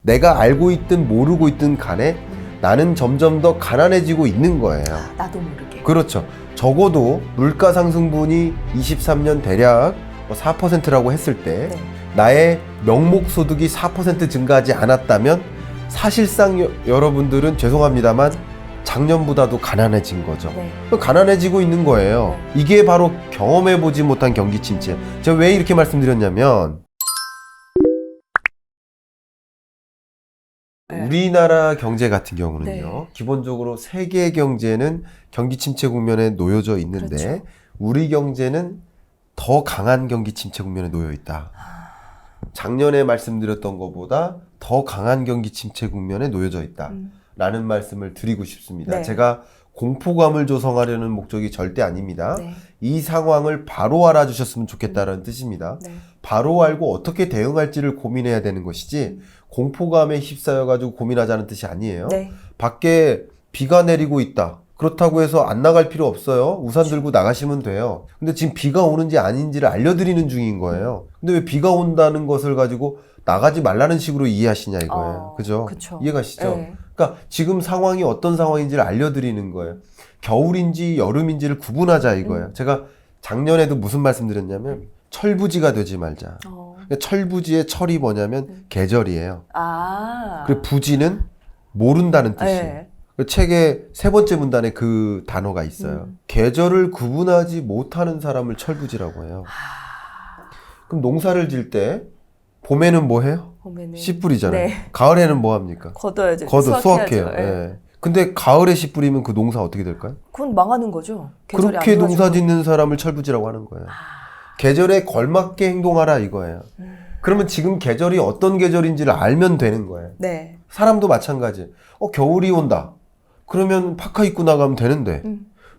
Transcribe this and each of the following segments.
내가 알고 있든 모르고 있든 간에 나는 점점 더 가난해지고 있는 거예요. 나도 모르게. 그렇죠. 적어도 물가 상승분이 23년 대략 4%라고 했을 때 네. 나의 명목 소득이 4% 증가하지 않았다면 사실상 여러분들은 죄송합니다만 작년보다도 가난해진 거죠. 네. 가난해지고 있는 거예요. 이게 바로 경험해보지 못한 경기 침체. 제가 왜 이렇게 말씀드렸냐면 네. 우리나라 경제 같은 경우는요. 네. 기본적으로 세계 경제는 경기 침체 국면에 놓여져 있는데 그렇죠. 우리 경제는 더 강한 경기 침체 국면에 놓여 있다. 작년에 말씀드렸던 것보다 더 강한 경기 침체 국면에 놓여져 있다. 라는 말씀을 드리고 싶습니다. 네. 제가 공포감을 조성하려는 목적이 절대 아닙니다. 네. 이 상황을 바로 알아주셨으면 좋겠다는 뜻입니다. 네. 바로 알고 어떻게 대응할지를 고민해야 되는 것이지 공포감에 휩싸여가지고 고민하자는 뜻이 아니에요. 네. 밖에 비가 내리고 있다. 그렇다고 해서 안 나갈 필요 없어요. 우산 들고 나가시면 돼요. 근데 지금 비가 오는지 아닌지를 알려드리는 중인 거예요. 근데 왜 비가 온다는 것을 가지고 나가지 말라는 식으로 이해하시냐 이거예요. 그죠? 그쵸. 이해가시죠? 네. 그러니까 지금 상황이 어떤 상황인지를 알려드리는 거예요. 겨울인지 여름인지를 구분하자 이거예요. 제가 작년에도 무슨 말씀드렸냐면 철부지가 되지 말자. 그러니까 철부지의 철이 뭐냐면 계절이에요. 그리고 부지는 모른다는 뜻이에요. 네. 그 책의 세 번째 문단에 그 단어가 있어요. 계절을 구분하지 못하는 사람을 철부지라고 해요. 그럼 농사를 지을 때 봄에는 뭐 해요? 봄에는 씨 뿌리잖아요. 네. 가을에는 뭐 합니까? 걷어야죠. 수확해요. 예. 예. 근데 가을에 씨 뿌리면 그 농사 어떻게 될까요? 그건 망하는 거죠. 계절이 그렇게 안 농사 좋아지고. 짓는 사람을 철부지라고 하는 거예요. 계절에 걸맞게 행동하라 이거예요. 그러면 지금 계절이 어떤 계절인지를 알면 되는 거예요. 네. 사람도 마찬가지. 겨울이 온다. 그러면 파카 입고 나가면 되는데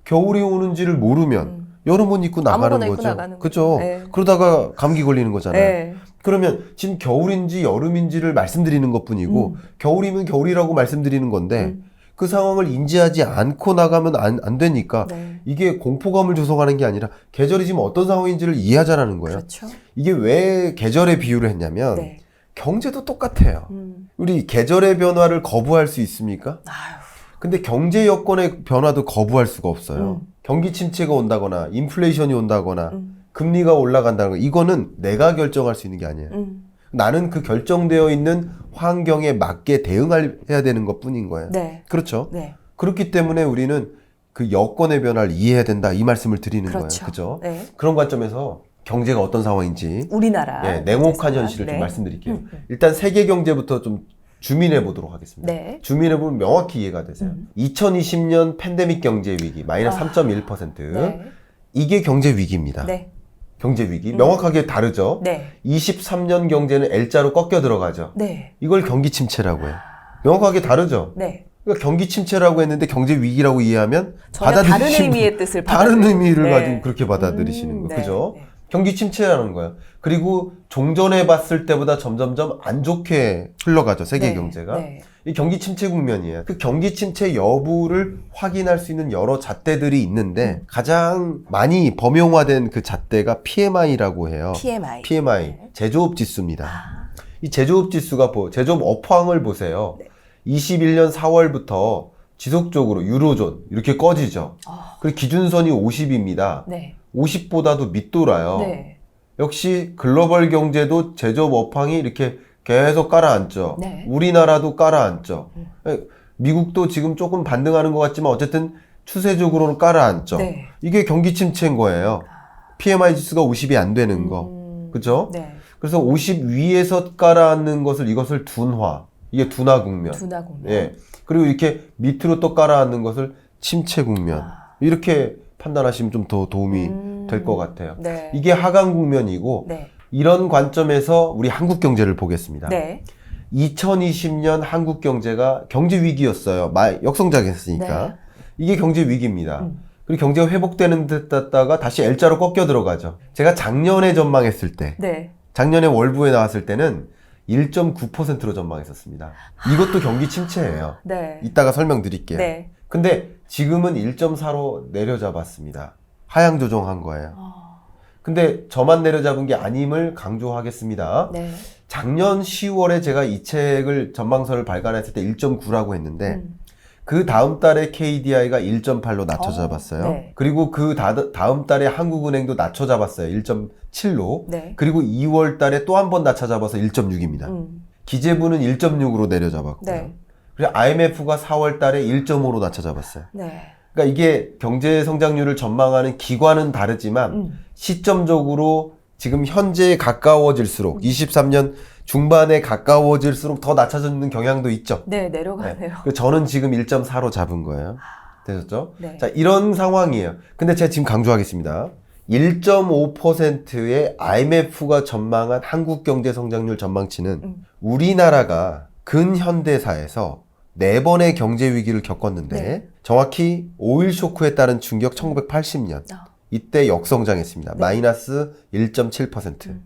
겨울이 오는지를 모르면 여름 옷 입고 나가는 아무거나 입고 거죠. 나가는 그죠? 네. 그러다가 감기 걸리는 거잖아요. 네. 그러면 지금 겨울인지 여름인지를 말씀드리는 것뿐이고 겨울이면 겨울이라고 말씀드리는 건데 그 상황을 인지하지 않고 나가면 안 되니까 네. 이게 공포감을 조성하는 게 아니라 계절이 지금 어떤 상황인지를 이해하자라는 거예요. 그렇죠. 이게 왜 계절의 비유를 했냐면 네. 경제도 똑같아요. 우리 계절의 변화를 거부할 수 있습니까? 아유. 근데 경제 여건의 변화도 거부할 수가 없어요. 경기 침체가 온다거나 인플레이션이 온다거나 금리가 올라간다는 거 이거는 내가 결정할 수 있는 게 아니에요. 나는 그 결정되어 있는 환경에 맞게 대응해야 되는 것뿐인 거예요. 네. 그렇죠? 네. 그렇기 때문에 우리는 그 여건의 변화를 이해해야 된다 이 말씀을 드리는 그렇죠. 거예요. 그죠? 네. 그런 관점에서 경제가 어떤 상황인지 우리나라. 냉혹한 현실을 네. 좀 말씀드릴게요. 일단 세계 경제부터 좀 주민해 보도록 하겠습니다. 네. 주민해 보면 명확히 이해가 되세요. 2020년 팬데믹 경제 위기 마이너스 3.1%. 네. 이게 경제 위기입니다. 네. 경제 위기. 명확하게 다르죠. 네. 23년 경제는 L자로 꺾여 들어가죠. 네. 이걸 경기 침체라고 해요. 명확하게 다르죠. 네. 그러니까 경기 침체라고 했는데 경제 위기라고 이해하면 전혀 다른 의미의 뜻을 다른 받아들이는- 의미를 네. 가지고 그렇게 받아들이시는 거예요. 네. 그죠? 네. 경기 침체라는 거예요. 그리고 종전에 봤을 때보다 점점점 안 좋게 흘러가죠. 세계 네. 경제가. 네. 이 경기 침체 국면이에요. 그 경기 침체 여부를 확인할 수 있는 여러 잣대들이 있는데 가장 많이 범용화된 그 잣대가 PMI라고 해요. PMI. PMI. 제조업 지수입니다. 이 제조업 지수가 제조업 업황을 보세요. 21년 4월부터 지속적으로 유로존 이렇게 꺼지죠. 그리고 기준선이 50입니다. 네. 50보다도 밑돌아요. 네. 역시 글로벌 경제도 제조업 업황이 이렇게 계속 깔아앉죠. 네. 우리나라도 깔아앉죠. 미국도 지금 조금 반등하는 것 같지만 어쨌든 추세적으로는 깔아앉죠. 네. 이게 경기 침체인 거예요. PMI 지수가 50이 안 되는 거. 그죠? 네. 그래서 50 위에서 깔아앉는 이것을 둔화. 이게 둔화 국면. 둔화 국면. 예. 그리고 이렇게 밑으로 또 깔아앉는 것을 침체 국면. 이렇게 판단하시면 좀 더 도움이 될 것 같아요. 네. 이게 하강 국면이고 네. 이런 관점에서 우리 한국 경제를 보겠습니다. 네. 2020년 한국 경제가 경제 위기였어요. 역성장했으니까. 네. 이게 경제 위기입니다. 그리고 경제가 회복되는 듯 했다가 다시 L자로 꺾여 들어가죠. 제가 작년에 전망했을 때, 네. 작년에 월부에 나왔을 때는 1.9%로 전망했었습니다. 이것도 경기 침체예요. 네. 이따가 설명드릴게요. 네. 근데 지금은 1.4로 내려잡았습니다. 하향 조정한 거예요. 근데 저만 내려잡은 게 아님을 강조하겠습니다. 네. 작년 10월에 제가 이 책을 전망서를 발간했을 때 1.9라고 했는데 그 다음 달에 KDI가 1.8로 낮춰 잡았어요. 네. 그리고 그 다음 달에 한국은행도 낮춰 잡았어요. 1.7로. 네. 그리고 2월 달에 또 한 번 낮춰 잡아서 1.6입니다. 기재부는 1.6으로 내려 잡았고요. 네. 그리고 IMF가 4월 달에 1.5로 낮춰 잡았어요. 네. 그러니까 이게 경제 성장률을 전망하는 기관은 다르지만 시점적으로 지금 현재에 가까워질수록 23년 중반에 가까워질수록 더 낮춰지는 경향도 있죠. 네, 내려가네요. 네. 저는 지금 1.4로 잡은 거예요. 되셨죠? 네. 자, 이런 상황이에요. 근데 제가 지금 강조하겠습니다. 1.5%의 IMF가 전망한 한국 경제 성장률 전망치는 우리나라가 근현대사에서 4번의 경제 위기를 겪었는데 네. 정확히 오일 쇼크에 따른 충격 1980년 이때 역성장했습니다. 네. 마이너스 1.7%.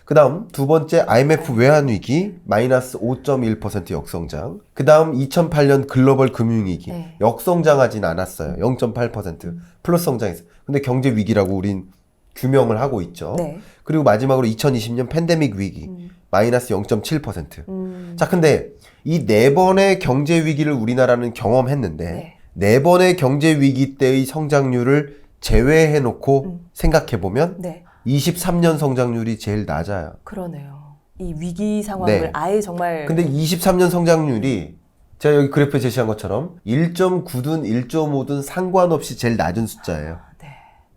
그 다음 두 번째 IMF 외환위기 마이너스 5.1% 역성장. 그 다음 2008년 글로벌 금융위기 네. 역성장하진 않았어요. 0.8% 플러스 성장했어요. 근데 경제 위기라고 우린 규명을 하고 있죠. 네. 그리고 마지막으로 2020년 팬데믹 위기 마이너스 0.7%. 자, 근데 이 4번의 경제 위기를 우리나라는 경험했는데 네 번의 경제 위기 때의 성장률을 제외해 놓고 생각해 보면 네. 23년 성장률이 제일 낮아요. 그러네요. 이 위기 상황을 네. 아예 정말 근데 23년 성장률이 제가 여기 그래프에 제시한 것처럼 1.9든 1.5든 상관없이 제일 낮은 숫자예요. 네.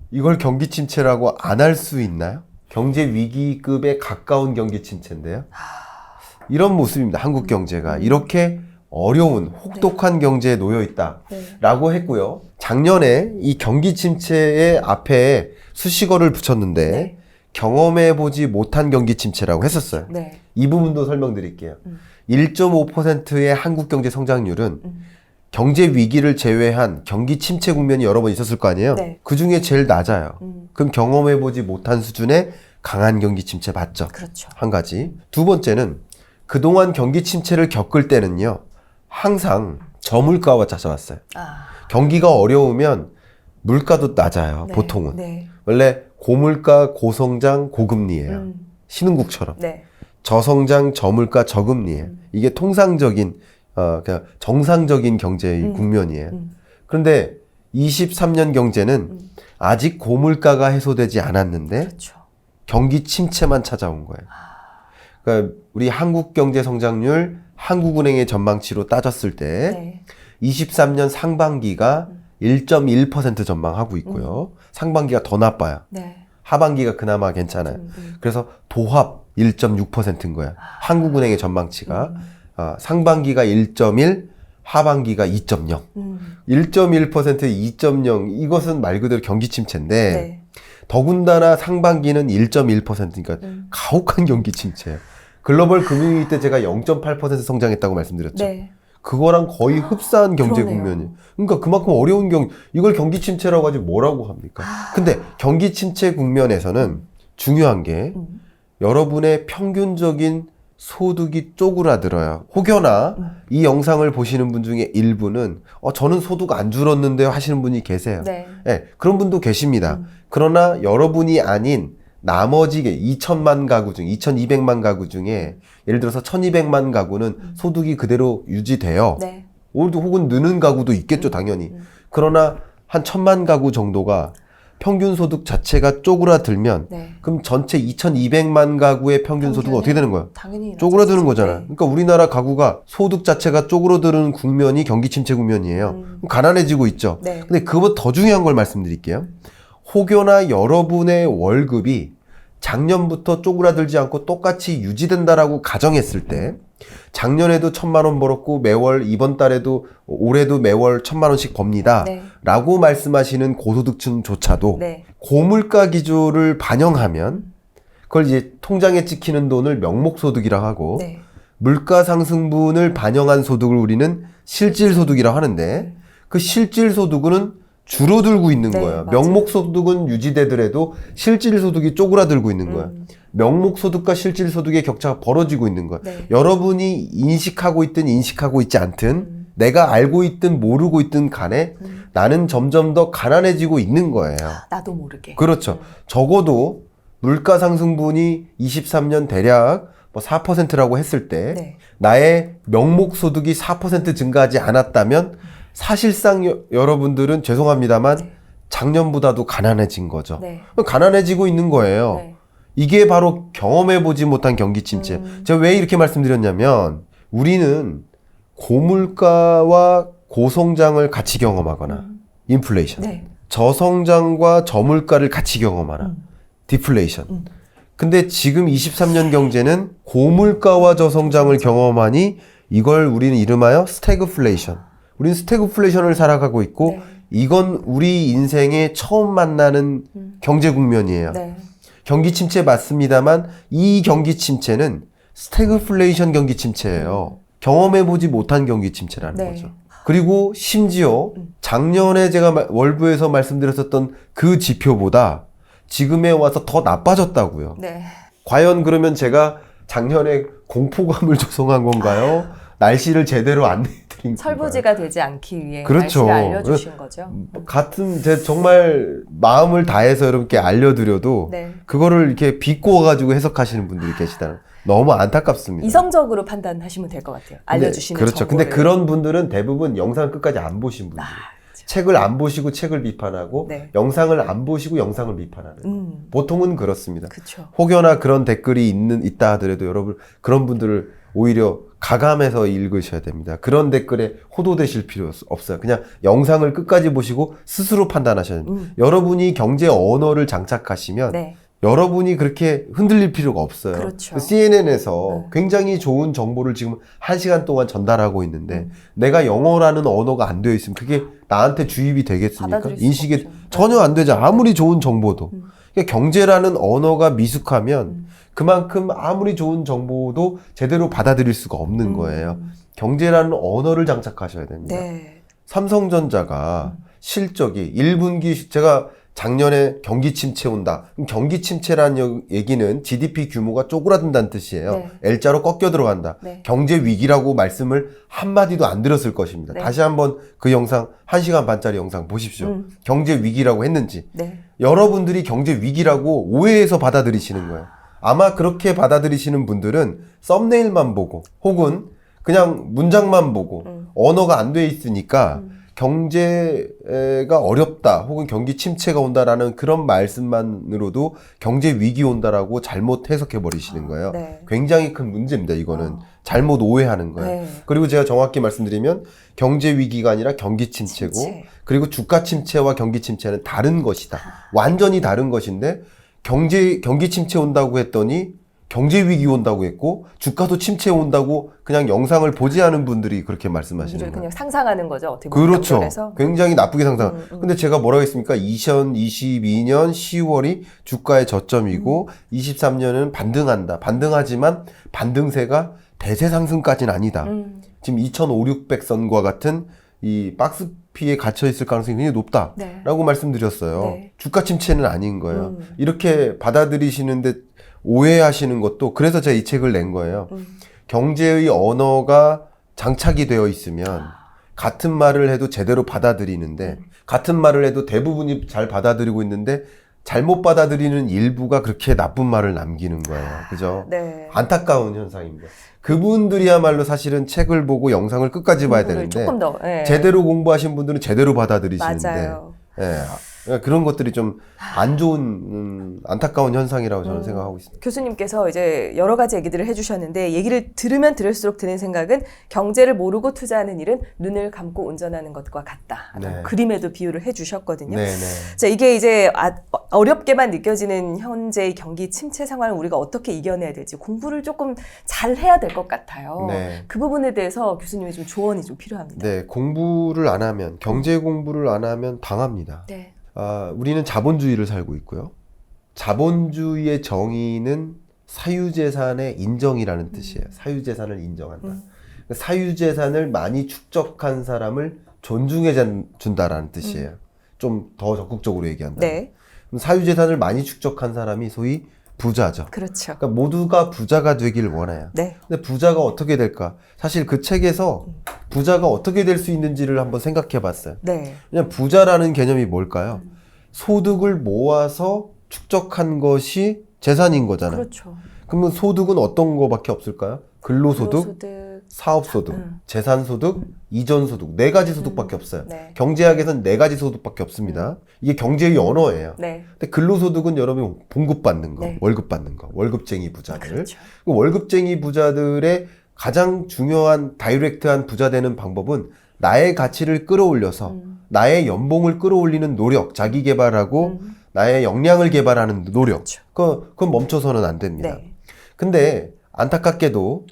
이걸 경기 침체라고 안 할 수 있나요? 경제 위기급에 가까운 경기 침체인데요. 이런 모습입니다. 한국 경제가 이렇게 어려운 혹독한 경제에 놓여 있다라고 했고요. 작년에 이 경기 침체의 앞에 수식어를 붙였는데 네. 경험해보지 못한 경기 침체라고 했었어요. 네. 이 부분도 설명드릴게요. 1.5%의 한국 경제 성장률은 경제 위기를 제외한 경기 침체 국면이 여러 번 있었을 거 아니에요? 네. 그 중에 제일 낮아요. 그럼 경험해보지 못한 수준의 강한 경기 침체 맞죠? 그렇죠. 한 가지. 두 번째는 그동안 경기 침체를 겪을 때는요. 항상 저물가와 찾아왔어요. 경기가 어려우면 물가도 낮아요. 네. 보통은. 네. 원래 고물가, 고성장, 고금리예요. 신흥국처럼. 네. 저성장, 저물가, 저금리예요. 이게 통상적인 그냥 정상적인 경제의 국면이에요. 그런데 23년 경제는 아직 고물가가 해소되지 않았는데 그렇죠. 경기 침체만 찾아온 거예요. 그러니까 우리 한국 경제 성장률 한국은행의 전망치로 따졌을 때 네. 23년 상반기가 1.1% 전망하고 있고요. 상반기가 더 나빠요. 네. 하반기가 그나마 괜찮아요. 그래서 도합 1.6%인 거야. 한국은행의 전망치가. 상반기가 1.1, 하반기가 2.0. 1.1%, 2.0 이것은 말 그대로 경기 침체인데 네. 더군다나 상반기는 1.1%니까 가혹한 경기 침체예요. 글로벌 금융위기 때 제가 0.8% 성장했다고 말씀드렸죠. 네. 그거랑 거의 흡사한 경제 그러네요. 국면이에요. 그러니까 그만큼 어려운 이걸 경기 침체라고 하지 뭐라고 합니까? 근데 경기 침체 국면에서는 중요한 게 여러분의 평균적인 소득이 쪼그라들어요. 혹여나 이 영상을 보시는 분 중에 일부는 저는 소득 안 줄었는데요 하시는 분이 계세요. 네. 네, 그런 분도 계십니다. 그러나 여러분이 아닌 나머지 2천만 가구 중 2,200만 가구 중에 예를 들어서 1,200만 가구는 소득이 그대로 유지돼요. 네. 오늘도 혹은 느는 가구도 있겠죠, 당연히. 그러나 한 1,000만 가구 정도가 평균 소득 자체가 쪼그라들면 네. 그럼 전체 2,200만 가구의 평균 소득은 어떻게 되는 거예요? 당연히 쪼그라드는 낮아지죠. 거잖아요. 네. 그러니까 우리나라 가구가 소득 자체가 쪼그라드는 국면이 경기 침체 국면이에요. 그럼 가난해지고 있죠. 네. 근데 그것보다 더 중요한 걸 말씀드릴게요. 혹여나 여러분의 월급이 작년부터 쪼그라들지 않고 똑같이 유지된다라고 가정했을 때 작년에도 1,000만 원 벌었고 매월 이번 달에도 올해도 매월 1,000만 원씩 법니다. 네. 라고 말씀하시는 고소득층조차도 네. 고물가 기조를 반영하면 그걸 이제 통장에 찍히는 돈을 명목소득이라고 하고 네. 물가 상승분을 반영한 소득을 우리는 실질소득이라고 하는데 그 실질소득은 줄어들고 있는 네, 거예요. 맞아요. 명목소득은 유지되더라도 실질소득이 쪼그라들고 있는 거예요. 명목소득과 실질소득의 격차가 벌어지고 있는 거예요. 네. 여러분이 인식하고 있든 인식하고 있지 않든 내가 알고 있든 모르고 있든 간에 나는 점점 더 가난해지고 있는 거예요. 나도 모르게. 그렇죠. 적어도 물가 상승분이 23년 대략 뭐 4%라고 했을 때 네. 나의 명목 소득이 4% 증가하지 않았다면 사실상 여러분들은 죄송합니다만 네. 작년보다도 가난해진 거죠. 네. 가난해지고 있는 거예요. 네. 이게 바로 경험해보지 못한 경기 침체. 제가 왜 이렇게 말씀드렸냐면 우리는 고물가와 고성장을 같이 경험하거나 인플레이션, 네. 저성장과 저물가를 같이 경험하나 디플레이션. 근데 지금 23년 경제는 고물가와 저성장을 경험하니 이걸 우리는 이름하여 스태그플레이션. 우리는 스태그플레이션을 살아가고 있고 네. 이건 우리 인생에 처음 만나는 경제 국면이에요. 네. 경기 침체 맞습니다만 이 경기 침체는 스태그플레이션 경기 침체예요. 경험해보지 못한 경기 침체라는 네. 거죠. 그리고 심지어 작년에 제가 월부에서 말씀드렸었던 그 지표보다 지금에 와서 더 나빠졌다고요. 네. 과연 그러면 제가 작년에 공포감을 조성한 건가요? 날씨를 제대로 안내해드린 건가요? 철부지가 되지 않기 위해 그렇죠. 날씨를 알려주신 거죠. 같은 제 정말 마음을 다해서 여러분께 알려드려도 네. 그거를 이렇게 비꼬아가지고 해석하시는 분들이 계시다는 너무 안타깝습니다. 이성적으로 판단하시면 될 것 같아요. 알려주시는 그렇죠. 정보를. 근데 그런 분들은 대부분 영상 끝까지 안 보신 분들. 그렇죠. 책을 안 보시고 책을 비판하고 네. 영상을 안 보시고 영상을 비판하는. 보통은 그렇습니다. 그렇죠. 혹여나 그런 댓글이 있다 하더라도 여러분 그런 분들을 오히려 가감해서 읽으셔야 됩니다. 그런 댓글에 호도되실 필요 없어요. 그냥 영상을 끝까지 보시고 스스로 판단하셔야 됩니다. 여러분이 경제 언어를 장착하시면 네. 여러분이 그렇게 흔들릴 필요가 없어요. 그렇죠. CNN에서 굉장히 좋은 정보를 지금 1시간 동안 전달하고 있는데 내가 영어라는 언어가 안 되어 있으면 그게 나한테 주입이 되겠습니까? 받아들일 수가 인식이 없죠. 전혀 안 되죠. 아무리 좋은 정보도. 그러니까 경제라는 언어가 미숙하면 그만큼 아무리 좋은 정보도 제대로 받아들일 수가 없는 거예요. 경제라는 언어를 장착하셔야 됩니다. 네. 삼성전자가 실적이 1분기 제가 작년에 경기 침체 온다. 그럼 경기 침체라는 얘기는 GDP 규모가 쪼그라든다는 뜻이에요. 네. L자로 꺾여 들어간다. 네. 경제 위기라고 말씀을 한마디도 안 들었을 것입니다. 네. 다시 한번 그 영상 1시간 반짜리 영상 보십시오. 경제 위기라고 했는지. 네. 여러분들이 경제 위기라고 오해해서 받아들이시는 거예요. 아마 그렇게 받아들이시는 분들은 썸네일만 보고 혹은 그냥 문장만 보고 언어가 안 돼 있으니까 경제가 어렵다 혹은 경기 침체가 온다라는 그런 말씀만으로도 경제 위기 온다라고 잘못 해석해 버리시는 거예요. 네. 굉장히 큰 문제입니다. 이거는 잘못 오해하는 거예요. 네. 그리고 제가 정확히 말씀드리면 경제 위기가 아니라 경기 침체고 침체. 그리고 주가 침체와 경기 침체는 다른 것이다. 완전히 다른 것인데 경기 침체 온다고 했더니 경제 위기 온다고 했고 주가도 침체 온다고 그냥 영상을 보지 않은 분들이 그렇게 말씀하시는 거예요. 그냥 상상하는 거죠. 어떻게 보면 그렇죠. 연결해서. 굉장히 나쁘게 상상. 근데 제가 뭐라고 했습니까? 2022년 10월이 주가의 저점이고 23년은 반등한다. 반등하지만 반등세가 대세 상승까지는 아니다. 지금 2,500~600선과 같은 이 박스피에 갇혀 있을 가능성이 굉장히 높다라고 네. 말씀드렸어요. 네. 주가 침체는 아닌 거예요. 이렇게 받아들이시는데 오해하시는 것도 그래서 제가 이 책을 낸 거예요. 경제의 언어가 장착이 되어 있으면 같은 말을 해도 제대로 받아들이는데 같은 말을 해도 대부분이 잘 받아들이고 있는데 잘못 받아들이는 일부가 그렇게 나쁜 말을 남기는 거예요. 그죠? 네. 안타까운 현상입니다. 그분들이야말로 사실은 책을 보고 영상을 끝까지 봐야 되는데 조금 더 네. 제대로 공부하신 분들은 제대로 받아들이시는데 맞아요. 예, 그런 것들이 좀 안 좋은 안타까운 현상이라고 저는 생각하고 있습니다. 교수님께서 이제 여러 가지 얘기들을 해주셨는데 얘기를 들으면 들을수록 드는 생각은 경제를 모르고 투자하는 일은 눈을 감고 운전하는 것과 같다. 네. 그림에도 비유를 해주셨거든요. 네네. 자, 이게 이제 어렵게만 느껴지는 현재의 경기 침체 상황을 우리가 어떻게 이겨내야 될지 공부를 조금 잘 해야 될 것 같아요. 네. 그 부분에 대해서 교수님의 좀 조언이 좀 필요합니다. 네, 공부를 안 하면 경제 공부를 안 하면 당합니다. 네. 우리는 자본주의를 살고 있고요. 자본주의의 정의는 사유재산의 인정이라는 뜻이에요. 사유재산을 인정한다. 사유재산을 많이 축적한 사람을 존중해 준다라는 뜻이에요. 좀 더 적극적으로 얘기한다. 네. 사유재산을 많이 축적한 사람이 소위 부자죠. 그렇죠. 그러니까 모두가 부자가 되길 원해요. 네. 근데 부자가 어떻게 될까? 사실 그 책에서 부자가 어떻게 될 수 있는지를 한번 생각해 봤어요. 네. 그냥 부자라는 개념이 뭘까요? 소득을 모아서 축적한 것이 재산인 거잖아요. 그렇죠. 그러면 소득은 어떤 거밖에 없을까요? 근로소득, 근로소득, 사업소득, 재산소득, 이전소득 네 가지 소득밖에 없어요. 네. 경제학에서는 네 가지 소득밖에 없습니다. 이게 경제의 언어예요. 네. 근데 근로소득은 여러분이 봉급 받는 거, 네. 월급 받는 거, 월급쟁이 부자들. 그렇죠. 그 월급쟁이 부자들의 가장 중요한 다이렉트한 부자 되는 방법은 나의 가치를 끌어올려서 나의 연봉을 끌어올리는 노력, 자기 개발하고 나의 역량을 개발하는 노력. 그렇죠. 그건 멈춰서는 안 됩니다. 네. 근데 안타깝게도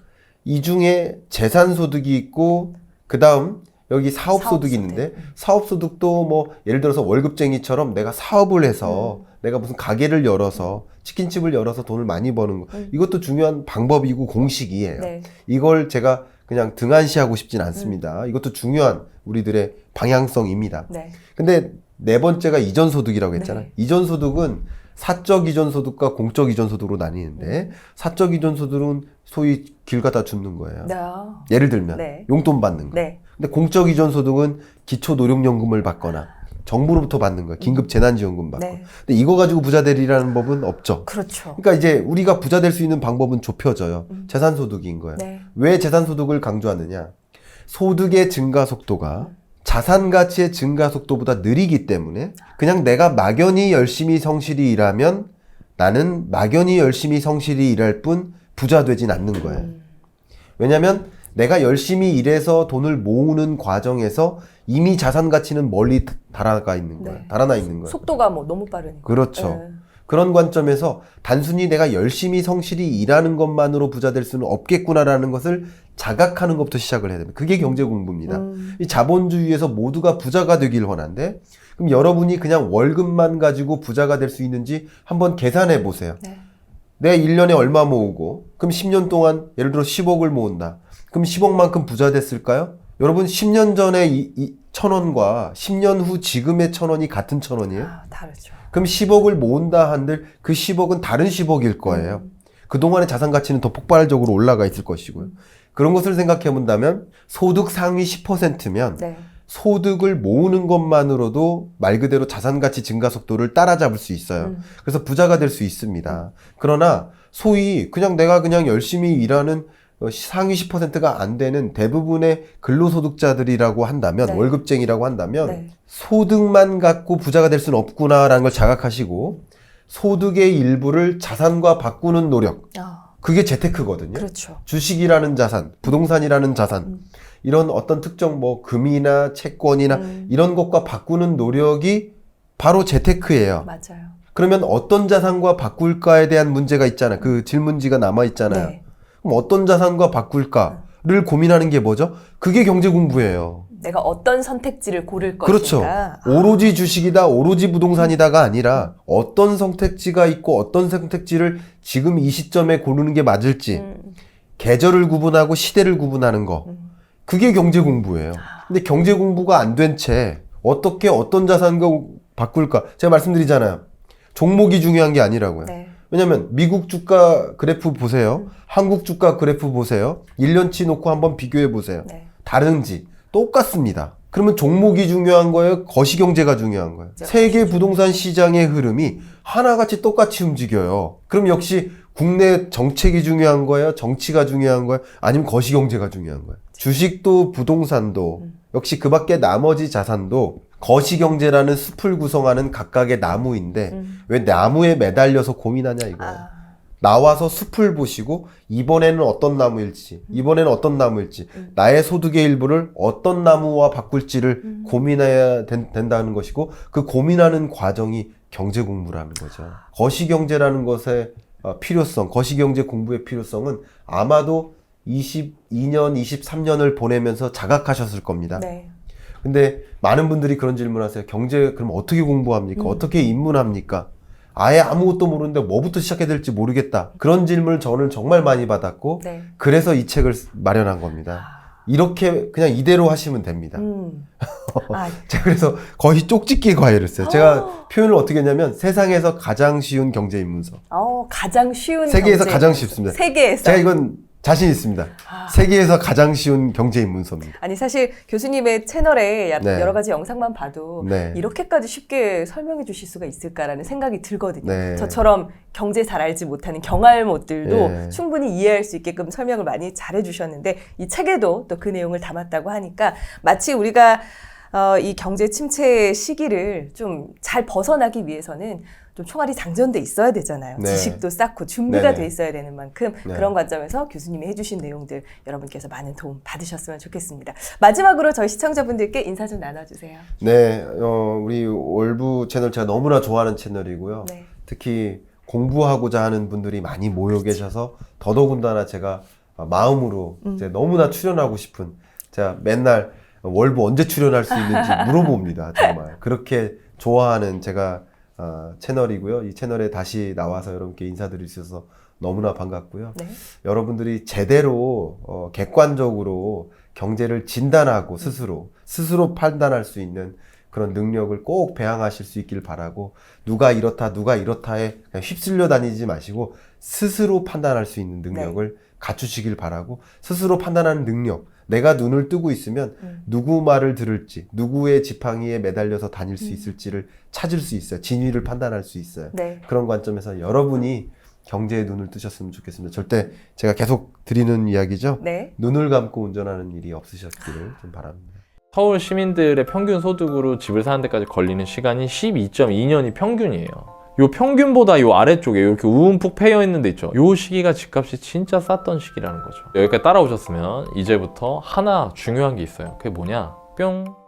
이 중에 재산소득이 있고 그 다음 여기 사업소득이 있는데 사업소득도 뭐 예를 들어서 월급쟁이처럼 내가 사업을 해서 내가 무슨 가게를 열어서 치킨집을 열어서 돈을 많이 버는 거 이것도 중요한 방법이고 공식이에요. 네. 이걸 제가 그냥 등한시하고 싶진 않습니다. 이것도 중요한 우리들의 방향성입니다. 네. 근데 네 번째가 이전소득이라고 했잖아요. 네. 이전소득은 사적 이전소득과 공적 이전소득으로 나뉘는데 사적 이전소득은 소위 길 갖다 줍는 거예요. 네. 예를 들면 네. 용돈 받는 거. 네. 근데 공적 이전소득은 기초노령연금을 받거나 정부로부터 받는 거예요. 긴급 재난지원금 받고. 네. 근데 이거 가지고 부자 되리라는 법은 없죠. 그렇죠. 그러니까 이제 우리가 부자 될 수 있는 방법은 좁혀져요. 재산소득인 거예요. 네. 왜 재산소득을 강조하느냐? 소득의 증가 속도가 자산 가치의 증가 속도보다 느리기 때문에 그냥 내가 막연히 열심히 성실히 일하면 나는 막연히 열심히 성실히 일할 뿐 부자 되진 않는 거예요. 왜냐면 내가 열심히 일해서 돈을 모으는 과정에서 이미 자산 가치는 멀리 달아나 있는 거예요. 네. 달아나 있는 거예요. 속도가 뭐 너무 빠르니까. 그렇죠. 네. 그런 관점에서 단순히 내가 열심히 성실히 일하는 것만으로 부자 될 수는 없겠구나라는 것을 자각하는 것부터 시작을 해야 됩니다. 그게 경제 공부입니다. 이 자본주의에서 모두가 부자가 되길 원하는데 그럼 여러분이 그냥 월급만 가지고 부자가 될 수 있는지 한번 계산해 보세요. 네. 내가 1년에 얼마 모으고 그럼 10년 동안 예를 들어 10억을 모은다. 그럼 10억만큼 부자 됐을까요? 여러분 10년 전에 이 1,000원과 10년 후 지금의 1,000원이 같은 1,000원이에요? 아, 다르죠. 그럼 10억을 모은다 한들 그 10억은 다른 10억일 거예요. 그동안의 자산 가치는 더 폭발적으로 올라가 있을 것이고요. 그런 것을 생각해 본다면 소득 상위 10%면 네. 소득을 모으는 것만으로도 말 그대로 자산 가치 증가 속도를 따라잡을 수 있어요. 그래서 부자가 될 수 있습니다. 그러나 소위 그냥 내가 그냥 열심히 일하는 상위 10%가 안 되는 대부분의 근로소득자들이라고 한다면 네. 월급쟁이라고 한다면 네. 소득만 갖고 부자가 될 수는 없구나라는 걸 자각하시고 소득의 일부를 자산과 바꾸는 노력 아, 그게 재테크거든요. 그렇죠. 주식이라는 자산, 부동산이라는 자산 이런 어떤 특정 뭐 금이나 채권이나 이런 것과 바꾸는 노력이 바로 재테크예요. 맞아요. 그러면 어떤 자산과 바꿀까에 대한 문제가 있잖아요. 그 질문지가 남아 있잖아요. 네. 그럼 어떤 자산과 바꿀까를 고민하는 게 뭐죠? 그게 경제 공부예요. 내가 어떤 선택지를 고를 그렇죠. 것인가. 오로지 주식이다, 오로지 부동산이다가 아니라 어떤 선택지가 있고 어떤 선택지를 지금 이 시점에 고르는 게 맞을지 계절을 구분하고 시대를 구분하는 거. 그게 경제 공부예요. 근데 경제 공부가 안 된 채 어떻게 어떤 자산과 바꿀까? 제가 말씀드리잖아요. 종목이 중요한 게 아니라고요. 네. 왜냐면 미국 주가 그래프 보세요. 한국 주가 그래프 보세요. 1년치 놓고 한번 비교해 보세요. 네. 다른지 똑같습니다. 그러면 종목이 중요한 거예요? 거시경제가 중요한 거예요? 네. 세계 부동산 시장의 흐름이 하나같이 똑같이 움직여요. 그럼 역시 국내 정책이 중요한 거예요? 정치가 중요한 거예요? 아니면 거시경제가 중요한 거예요? 주식도 부동산도 역시 그 밖에 나머지 자산도 거시경제라는 숲을 구성하는 각각의 나무인데 왜 나무에 매달려서 고민하냐 이거예요. 아, 나와서 숲을 보시고 이번에는 어떤 나무일지 이번에는 어떤 나무일지 나의 소득의 일부를 어떤 나무와 바꿀지를 고민해야 된다는 것이고 그 고민하는 과정이 경제 공부라는 거죠. 거시경제라는 것의 필요성, 거시경제 공부의 필요성은 아마도 22년, 23년을 보내면서 자각하셨을 겁니다. 네. 근데 많은 분들이 그런 질문 하세요. 경제 그럼 어떻게 공부합니까? 어떻게 입문합니까? 아예 아무것도 모르는데 뭐부터 시작해야 될지 모르겠다. 그런 질문을 저는 정말 많이 받았고 네. 그래서 이 책을 마련한 겁니다. 이렇게 그냥 이대로 하시면 됩니다. 아, 제가 그래서 거의 쪽집기 과외를 했어요. 제가 표현을 어떻게 했냐면 세상에서 가장 쉬운 경제 입문서. 가장 쉬운 세계에서 경제. 가장 쉽습니다. 세계에서. 제가 이건 자신 있습니다. 세계에서 가장 쉬운 경제인문서입니다. 아니 사실 교수님의 채널에 네. 여러 가지 영상만 봐도 네. 이렇게까지 쉽게 설명해 주실 수가 있을까라는 생각이 들거든요. 네. 저처럼 경제 잘 알지 못하는 경알못들도 네. 충분히 이해할 수 있게끔 설명을 많이 잘해 주셨는데 이 책에도 또 그 내용을 담았다고 하니까 마치 우리가 이 경제 침체 시기를 좀 잘 벗어나기 위해서는 좀 총알이 장전돼 있어야 되잖아요. 네. 지식도 쌓고 준비가 네네. 돼 있어야 되는 만큼 네. 그런 관점에서 교수님이 해주신 내용들 여러분께서 많은 도움 받으셨으면 좋겠습니다. 마지막으로 저희 시청자분들께 인사 좀 나눠주세요. 네, 우리 월부 채널 제가 너무나 좋아하는 채널이고요. 네. 특히 공부하고자 하는 분들이 많이 모여 계셔서 더더군다나 제가 마음으로 이제 너무나 출연하고 싶은, 제가 맨날 월부 언제 출연할 수 있는지 물어봅니다. 정말 그렇게 좋아하는 제가 채널이고요. 이 채널에 다시 나와서 여러분께 인사드릴 수 있어서 너무나 반갑고요. 네. 여러분들이 제대로 객관적으로 경제를 진단하고 스스로 판단할 수 있는 그런 능력을 꼭 배양하실 수 있길 바라고, 누가 이렇다에 그냥 휩쓸려 다니지 마시고 스스로 판단할 수 있는 능력을 갖추시길 바라고, 스스로 판단하는 능력, 내가 눈을 뜨고 있으면 누구 말을 들을지, 누구의 지팡이에 매달려서 다닐 수 있을지를 찾을 수 있어요. 진위를 판단할 수 있어요. 네. 그런 관점에서 여러분이 경제에 눈을 뜨셨으면 좋겠습니다. 절대 제가 계속 드리는 이야기죠. 네. 눈을 감고 운전하는 일이 없으셨기를 좀 바랍니다. 서울 시민들의 평균 소득으로 집을 사는 데까지 걸리는 시간이 12.2년이 평균이에요. 요 평균보다 요 아래쪽에 이렇게 우음푹 패여 있는 데 있죠. 요 시기가 집값이 진짜 쌌던 시기라는 거죠. 여기까지 따라오셨으면 이제부터 하나 중요한 게 있어요. 그게 뭐냐? 뿅!